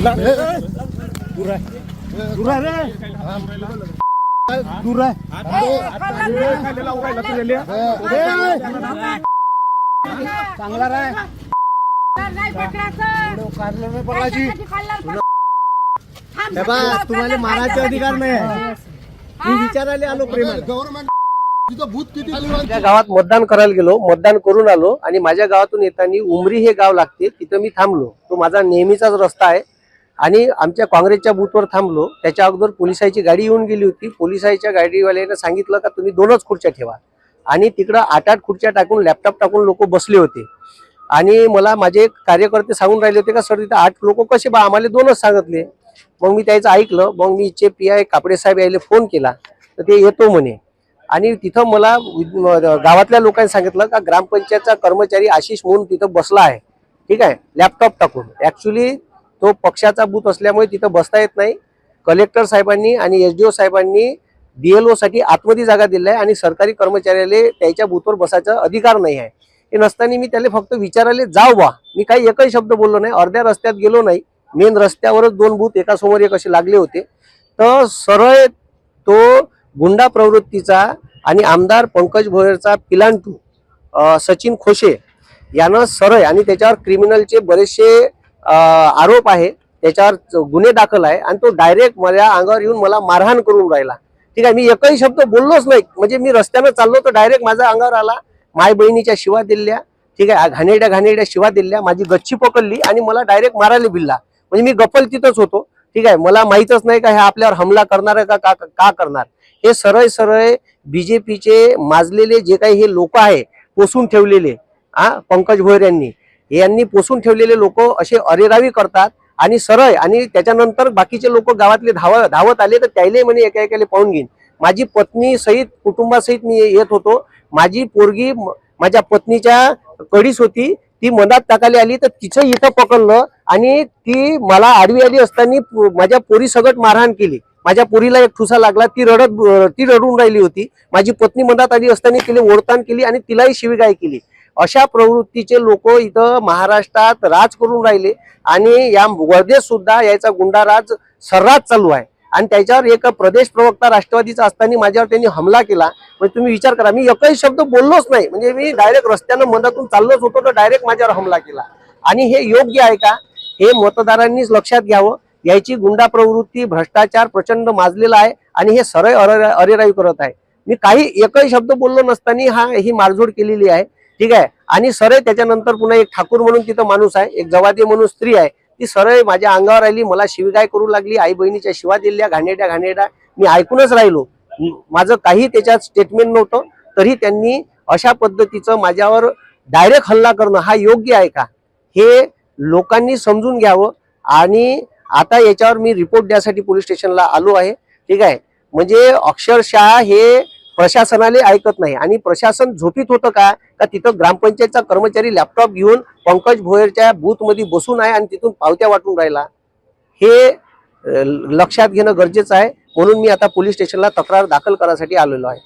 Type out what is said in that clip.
तुम्हाला मारायचे अधिकार नाही, मी विचारायला आलो प्रेमाने. गव्हर्नमेंट त्या गावात मतदान करायला गेलो, मतदान करून आलो आणि माझ्या गावातून येताना उमरी हे गाव लागते, तिथं मी थांबलो. तो माझा नेहमीचाच रस्ता आहे आणि आमच्या काँग्रेसच्या बूथवर थांबलो. त्याच्या अगोदर पोलिसांची गाडी येऊन गेली होती. पोलिसांच्या गाडीवाल्याने सांगितलं का तुम्ही 2च खुर्च्या ठेवा आणि तिकडं 8-8 खुर्च्या टाकून लॅपटॉप टाकून लोक बसले होते. आणि मला माझे कार्यकर्ते सांगून राहिले होते का सर तिथं 8 लोक कसे बा, आम्हाला 2च सांगितले. मग मी त्याचं ऐकलं. मग मी इथे PI कापडे साहेब यायला फोन केला तर ते येतो म्हणे. आणि तिथं मला गावातल्या लोकांनी सांगितलं का ग्रामपंचायतचा कर्मचारी आशिष म्हणून तिथं बसला आहे, ठीक आहे, लॅपटॉप टाकून. ऍक्च्युली तो पक्षाचा बूथ असल्यामुळे तिथं बसता येत नाही. कलेक्टर साहेबांनी आणि SDO साहेबांनी DLO साठी आतमध्ये जागा दिली आहे आणि सरकारी कर्मचाऱ्याला त्याच्या बूथवर बसायचा अधिकार नाही आहे. हे नसताना मी त्याला फक्त विचारायला जाऊ बा, मी काही एकही शब्द बोललो नाही. अर्ध्या रस्त्यात गेलो नाही, मेन रस्त्यावरच 2 बूथ एकासमोर एक असे लागले होते. तर सरळ तो गुंडा प्रवृत्तीचा आणि आमदार पंकज भोयरचा पिलांटू सचिन खोशे यानं सरळ, आणि त्याच्यावर क्रिमिनलचे बरेचसे आरोप आहे, त्याच्यावर गुन्हे दाखल आहे आणि तो डायरेक्ट माझ्या अंगावर येऊन मला मारहाण करून राहिला. ठीक आहे, मी एकही शब्द बोललोच नाही. म्हणजे मी रस्त्यानं चाललो तर डायरेक्ट माझ्या अंगावर आला, माय बहिणीच्या शिवा दिल्या, ठीक आहे, घाणेरड्या शिवा दिल्या, माझी गच्ची पकडली आणि मला डायरेक्ट मारायला भिडला. म्हणजे मी गप्पल तिथंच होतो, ठीक आहे. मला माहीतच नाही का हे आपल्यावर हमला करणार आहे का करणार. हे सरळ BJPचे माजलेले जे काही हे लोक आहे, पोसून ठेवलेले, पंकज भोयर यांनी पोसून ठेवलेले लोक असे अरेरावी करतात आणि सरळ. आणि त्याच्यानंतर बाकीचे लोक गावातले धावत आले तर त्याले म्हणे एका पाहून घेईन. माझी पत्नी सहित कुटुंबासहित मी येत होतो. माझी पोरगी माझ्या पत्नीच्या कडीस होती, ती मनात टाकायला आली तर तिचं इथं पकडलं आणि ती मला आडवी आली असताना माझ्या पोरी सगळं मारहाण केली. माझ्या पोरीला एक ठुसा लागला, ती रडून राहिली होती. माझी पत्नी मनात आली असताना तिला ओढताण केली आणि तिलाही शिवीगाळ केली. अशा प्रवृत्तीचे लोक इथं महाराष्ट्रात राज करून राहिले आणि या वर्धेत सुद्धा याचा गुंडाराज सर्रास चालू आहे. आणि त्याच्यावर एक प्रदेश प्रवक्ता राष्ट्रवादीचा असताना माझ्यावर त्यांनी हमला केला. म्हणजे तुम्ही विचार करा, मी एकही शब्द बोललोच नाही. म्हणजे मी डायरेक्ट रस्त्यानं मधातून चाललोच होतो तर डायरेक्ट माझ्यावर हमला केला. आणि हे योग्य आहे का, हे मतदारांनीच लक्षात घ्यावं. याची गुंडा प्रवृत्ती, भ्रष्टाचार प्रचंड माजलेला आहे आणि हे सरळ अरेरावी करत आहे. मी काही एकही शब्द बोललो नसताना ही मारझोड केलेली आहे, ठीक आहे. आणि सरळ त्याच्यानंतर पुन्हा एक ठाकूर म्हणून तिथं माणूस आहे, एक जवादी म्हणून स्त्री आहे, ती सरळ माझ्या अंगावर आली, मला शिवीगाळ करू लागली, आई बहिणीच्या शिवा दिल्या, घाणेरड्या. मी ऐकूनच राहिलो, माझं काही त्याच्यात स्टेटमेंट नव्हतं. तरी त्यांनी अशा पद्धतीचं माझ्यावर डायरेक्ट हल्ला करणं हा योग्य आहे का, हे लोकांनी समजून घ्यावं. आणि आता याच्यावर मी रिपोर्ट द्यासाठी पोलीस स्टेशनला आलो आहे, ठीक आहे. म्हणजे अक्षरशः हे प्रशासनाला ऐकत नाही. आणि प्रशासन झोपीत होतं का तिथं ग्रामपंचायतचा कर्मचारी लॅपटॉप घेऊन पंकज भोयरच्या बूथ मध्ये बसून आहे आणि तिथून पावत्या वाटून राहिला, हे लक्षात घेणं गरजेचं आहे. म्हणून मी आता पोलीस स्टेशनला तक्रार दाखल करण्यासाठी आलेलो आहे.